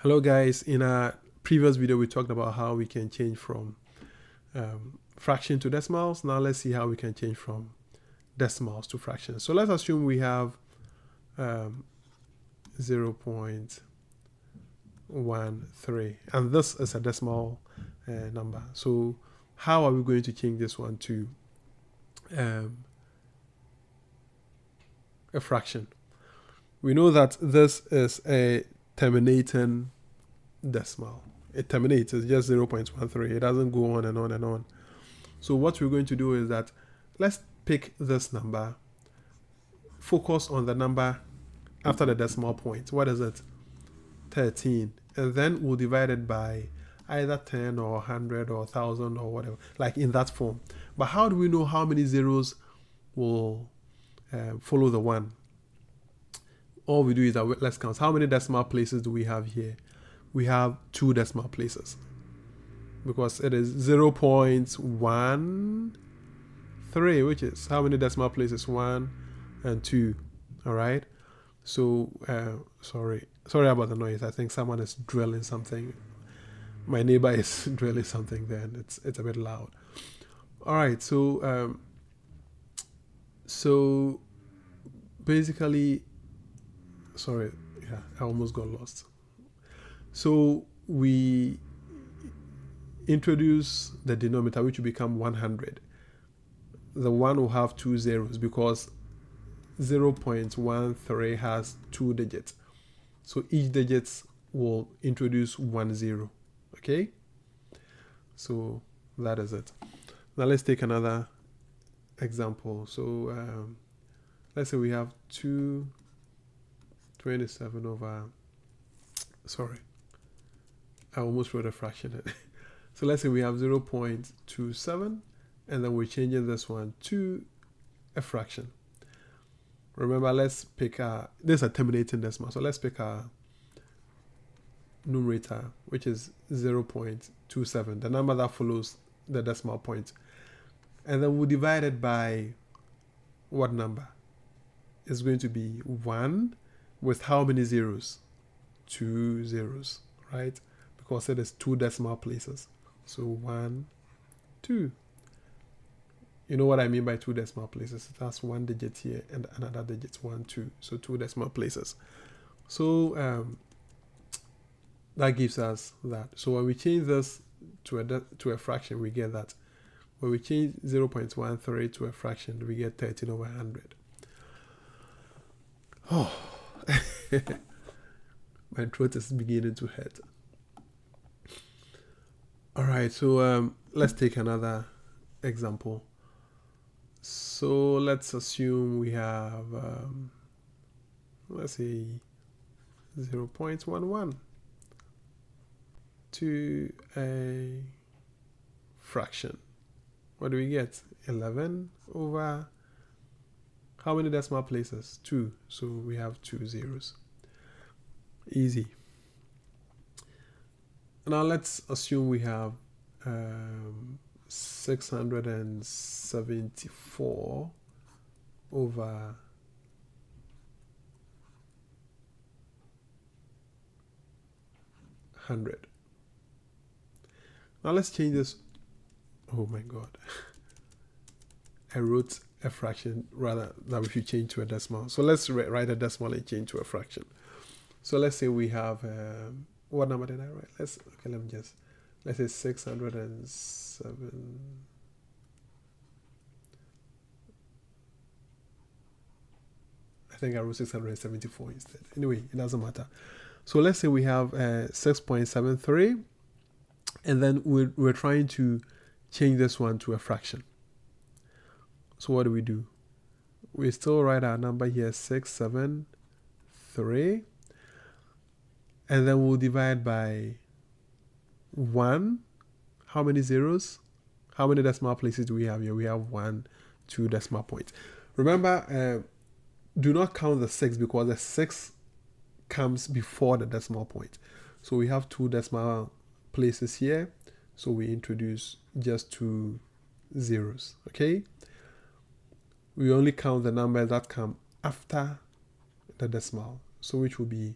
Hello guys, in our previous video we talked about how we can change from fraction to decimals. Now let's see how we can change from decimals to fractions. So let's assume we have 0.13 and this is a decimal number. So how are we going to change this one to a fraction? We know that this is a terminating decimal. It terminates, it's just 0.13. It doesn't go on and on and on. So what we're going to do is that let's pick this number, focus on the number after the decimal point. What is it? 13. And then we'll divide it by either 10 or 100 or 1000 or whatever, like in that form. But how do we know how many zeros will follow the 1? All we do is that let's count. How many decimal places do we have here? We have 2 decimal places because it is 0.13, which is how many decimal places? 1 and 2. All right. So sorry about the noise. I think someone is drilling something. My neighbor is drilling something there, and it's a bit loud. All right. So so basically, sorry, yeah, I almost got lost. So we introduce the denominator, which will become 100. The 1 will have 2 zeros because 0.13 has 2 digits. So each digit will introduce 1 0. Okay? So that is it. Now let's take another example. So let's say we have 227 over, sorry, I almost wrote a fraction. So let's say we have 0.27 and then we're changing this one to a fraction. Remember, let's pick this is a terminating decimal. So let's pick our numerator, which is 0.27, the number that follows the decimal point. And then we'll divide it by what number? It's going to be 1 with how many zeros? 2 zeros, right? Because it is 2 decimal places. So 1, 2. You know what I mean by 2 decimal places? That's 1 digit here and another digit, 1, 2. So 2 decimal places. So that gives us that. So when we change this to a fraction, we get that. When we change 0.13 to a fraction, we get 13 over 100. Oh, my throat is beginning to hurt. All right, so let's take another example. So let's assume we have, let's say, 0.11 to a fraction. What do we get? 11 over how many decimal places? 2. So we have 2 zeros. Easy. Now let's assume we have 674 over 100. Now let's change this. Oh my God. I wrote a fraction rather than if you change to a decimal. So let's write a decimal and change to a fraction. So let's say we have, what number did I write? Let's say 607. I think I wrote 674 instead. Anyway, it doesn't matter. So let's say we have 6.73 and then we're trying to change this one to a fraction. So what do? We still write our number here, 673, and then we'll divide by 1. How many zeros? How many decimal places do we have here? We have 1, 2 decimal points. Remember, do not count the 6 because the 6 comes before the decimal point. So we have 2 decimal places here. So we introduce just 2 zeros, okay? We only count the numbers that come after the decimal. So which will be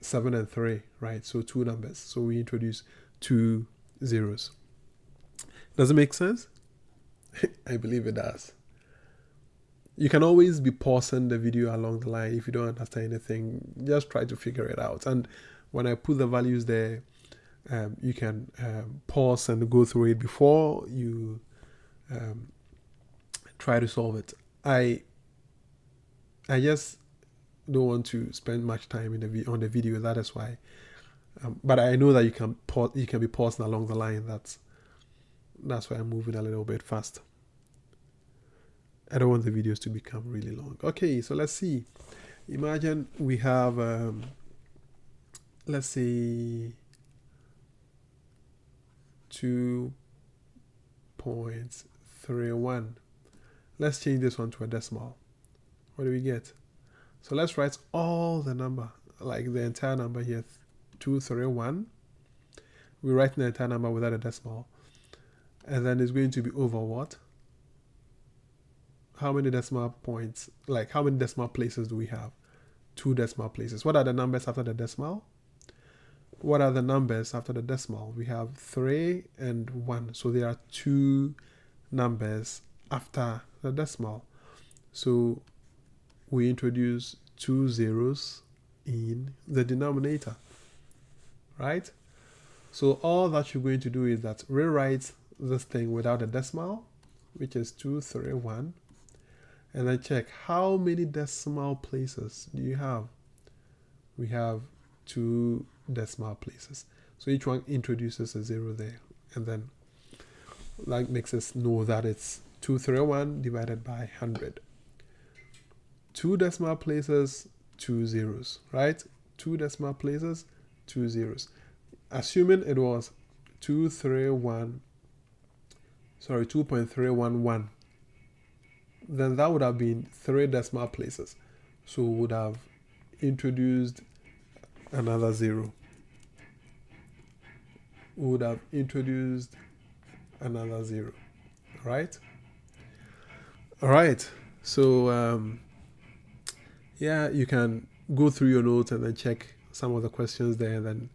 7 and 3, right? So 2 numbers. So we introduce 2 zeros. Does it make sense? I believe it does. You can always be pausing the video along the line if you don't understand anything. Just try to figure it out. And when I put the values there, you can pause and go through it before you try to solve it. I just don't want to spend much time on the video. That is why. But I know that you can be pausing along the line. That's why I'm moving a little bit fast. I don't want the videos to become really long. Okay, so let's see. Imagine we have, let's say, 2.31. Let's change this one to a decimal. What do we get? So let's write all the number, like the entire number here, 231. We're writing the entire number without a decimal. And then it's going to be over what? How many decimal points, like how many decimal places do we have? 2 decimal places. What are the numbers after the decimal? What are the numbers after the decimal? We have 3 and 1. So there are 2 numbers after the decimal. So we introduce 2 zeros in the denominator, right? So all that you're going to do is that rewrite this thing without a decimal, which is 231. And then check how many decimal places do you have? We have 2 decimal places. So each one introduces a 0 there. And then that makes us know that it's 231 divided by 100. 2 decimal places, 2 zeros, right? 2 decimal places, 2 zeros. Assuming it was 2.311, then that would have been 3 decimal places. So we would have introduced another 0. We would have introduced another 0, right? All right. So, yeah, you can go through your notes and then check some of the questions there and then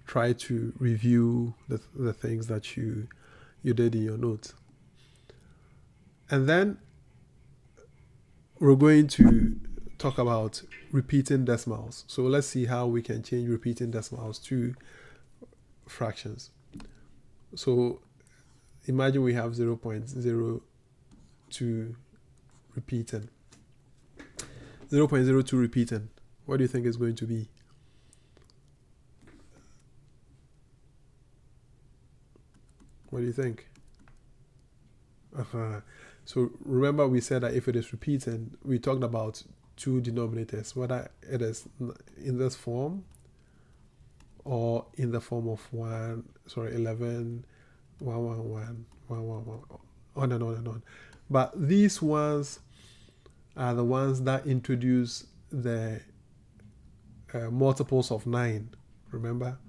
try to review the things that you did in your notes. And then we're going to talk about repeating decimals. So let's see how we can change repeating decimals to fractions. So imagine we have 0.02 repeating. 0.02 repeating. What do you think is going to be? What do you think? So remember we said that if it is repeating, we talked about 2 denominators, whether it is in this form or in the form of 11, 111, 111, on and on and on. But these ones are the ones that introduce the multiples of 9, remember?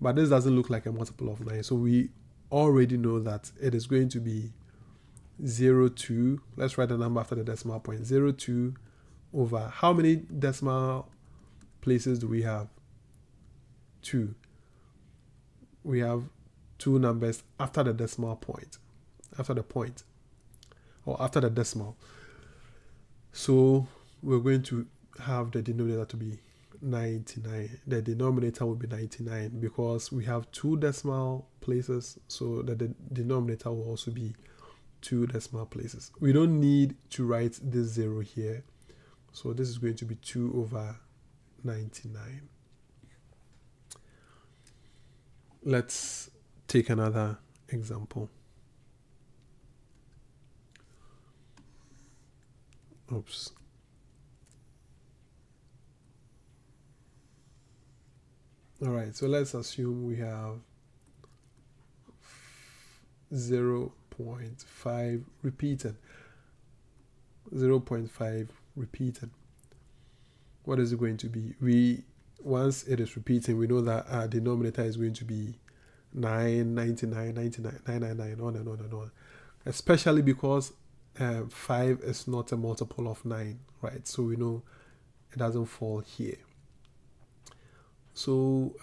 But this doesn't look like a multiple of 9, so we already know that it is going to be 0.2. Let's write the number after the decimal point. 0.2 over how many decimal places do we have? 2. We have 2 numbers after the decimal point, after the point, or after the decimal. So we're going to have the denominator to be 99. The denominator will be 99 because we have 2 decimal places, so that the denominator will also be 2 decimal places. We don't need to write this 0 here, so this is going to be 2 over 99. Let's take another example. Oops. All right, so let's assume we have 0.5 repeated. 0.5 repeated. What is it going to be? Once it is repeating, we know that our denominator is going to be 9, 99, 99, 999, on and on and on. Especially because 5 is not a multiple of 9, right? So we know it doesn't fall here. So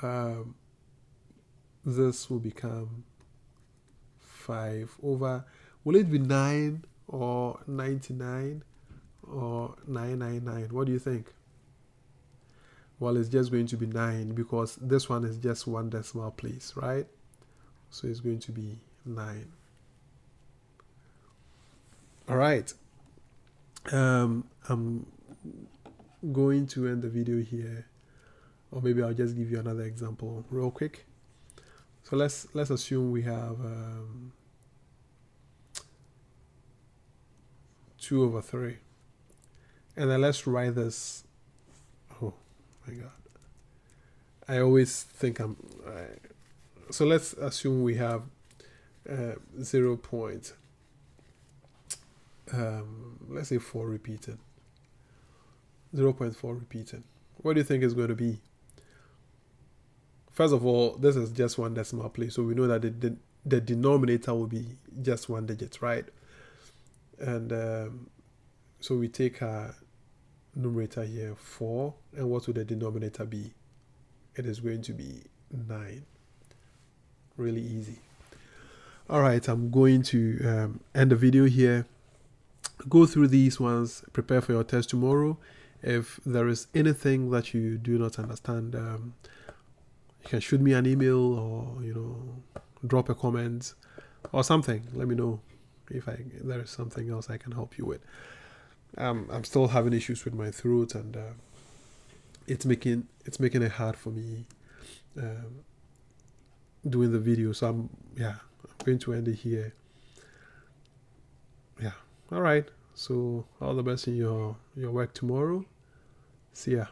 this will become 5 over, will it be 9 or 99 or 999? What do you think? Well, it's just going to be 9 because this one is just one decimal place, right? So it's going to be 9. All right. I'm going to end the video here, or maybe I'll just give you another example real quick. So let's assume we have 2 over 3, and then let's write this. Oh my God, I always think so let's assume we have 0. Let's say 4 repeated. 0.4 repeated. What do you think is going to be? First of all, this is just one decimal place, so we know that the denominator will be just 1 digit, right? And so we take our numerator here, 4, and what will the denominator be? It is going to be 9. Really easy. All right, I'm going to end the video here. Go through these ones, prepare for your test tomorrow. If there is anything that you do not understand, you can shoot me an email or drop a comment or something. Let me know if there is something else I can help you with. I'm still having issues with my throat, and it's making it hard for me doing the video. So I'm going to end it here. Yeah. All right. So all the best in your work tomorrow. See ya.